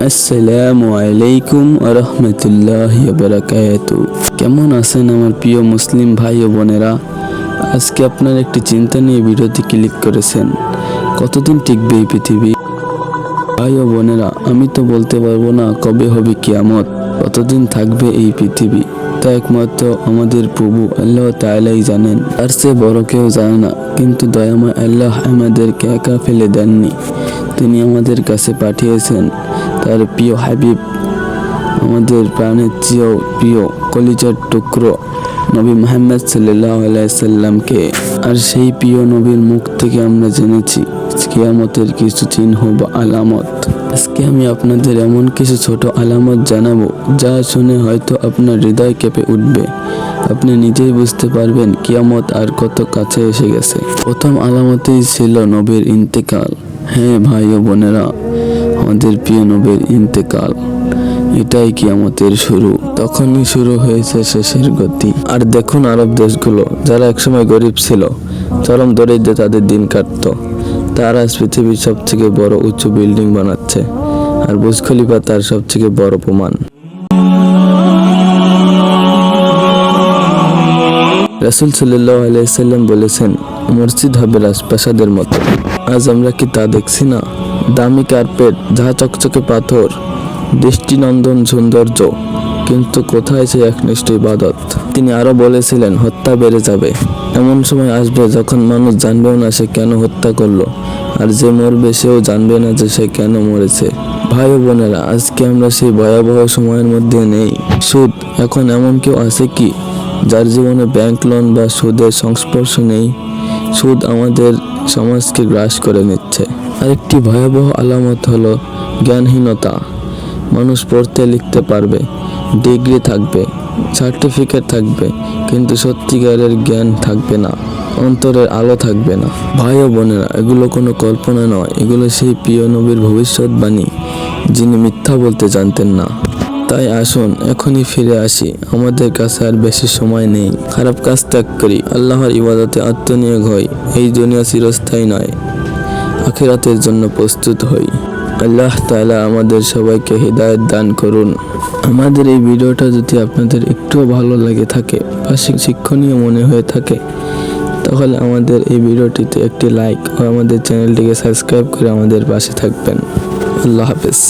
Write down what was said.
আসসালামু আলাইকুম ওয়া রাহমাতুল্লাহি ওয়া বারাকাতুহু। কেমন আছেন আমার প্রিয় মুসলিম ভাই ও বোনেরা? আজকে আপনারা একটি চিন্তা নিয়ে ভিডিওতে ক্লিক করেছেন। কতদিন টিকবে এই পৃথিবী? ভাই ও বোনেরা, আমি তো বলতে পারবো না কবে হবে কিয়ামত, কতদিন থাকবে এই পৃথিবী। তা একমাত্র আমাদের প্রভু আল্লাহ তাআলাই জানেন, আর সে বড় কেউ জানে না। কিন্তু দয়াময় আল্লাহ আমাদেরকে একা ফেলে দেননি, তিনি আমাদের কাছে পাঠিয়েছেন তার প্রিয় হাবিব, আমাদের প্রাণের চেয়েও প্রিয় কলিজার টুকরো নবী মুহাম্মদ সাল্লাল্লাহু আলাইহি সাল্লামকে। আর সেই প্রিয় নবীর মুখ থেকে আমরা জেনেছি কিয়ামতের কিছু চিহ্ন বা আলামত। আজকে আমি আপনাদের এমন কিছু ছোট আলামত জানাবো, যা শুনে হয়তো আপনার হৃদয় কেঁপে উঠবে। আপনি নিজেই বুঝতে পারবেন কিয়ামত আর কত কাছে এসে গেছে। প্রথম আলামতেই ছিল নবীর ইন্তেকাল। হ্যাঁ ভাই ও বোনেরা, আমাদের প্রিয় নবীর ইন্তেকাল, এটাই কিয়ামতের শুরু। তখনই শুরু হয়েছে শেষের গতি। আর দেখুন আরব দেশগুলো, যারা একসময় গরিব ছিল, চরম দরিদ্রে তাদের দিন কাটতো, তারা আজ পৃথিবীর সবথেকে বড় উঁচু বিল্ডিং বানাচ্ছে। আর বুর্জ খলিফা তার সবথেকে বড় প্রমাণ। রাসূল সাল্লাল্লাহু আলাইহি সাল্লাম বলেছেন, মসজিদ হবে রাজপ্রাসাদের মতো। আজ আমরা কি তা দেখছি না? দামি কার্পেট, ঝা চকচকে পাথর, দৃষ্টিনন্দন সৌন্দর্য, কিন্তু কোথায় সে একনিষ্ঠ ইবাদত? তিনি আরো বলেছিলেন, হত্যা বেড়ে যাবে। এমন সময় আসবে যখন মানুষ জানবেও না সে কেন হত্যা করলো, আর যে মরবে সেও জানবে না যে সে কেন মরেছে। ভাই ও বোনেরা, আজকে আমরা সেই ভয়াবহ সময়ের মধ্যে নেই। সুদ, এখন এমন কেউ আছে কি যার জীবনে ব্যাংক লোন বা সুদের সংস্পর্শ নেই? সুদ আমাদের সমাজকে গ্রাস করে নিচ্ছে। আরেকটি ভয়াবহ আলামত হলো জ্ঞানহীনতা। মানুষ পড়তে লিখতে পারবে, ডিগ্রি থাকবে, সার্টিফিকেট থাকবে, কিন্তু সত্যিকারের জ্ঞান থাকবে না, অন্তরের আলো থাকবে না। ভাই ও বোনেরা, এগুলো কোনো কল্পনা নয়, এগুলো সেই প্রিয় নবীর ভবিষ্যৎবাণী, যিনি মিথ্যা বলতে জানতেন না। তাই আসুন এখনই ফিরে আসি, আমাদের কাছে আর বেশি সময় নেই। খারাপ কাজ ত্যাগ করি, আল্লাহর ইবাদতে আত্মনিয়োগ হই। এই দুনিয়া চিরস্থায়ী নয়, আখিরাতের জন্য প্রস্তুত হই। আল্লাহ তাআলা আমাদের সবাইকে হিদায়াত দান করুন। আমাদের এই ভিডিওটা যদি আপনাদের একটুও ভালো লাগে থাকে বা শিক্ষণীয় মনে হয়ে থাকে, তাহলে আমাদের এই ভিডিওটিতে একটি লাইক ও আমাদের চ্যানেলটিকে সাবস্ক্রাইব করে আমাদের পাশে থাকবেন। আল্লাহ হাফেজ।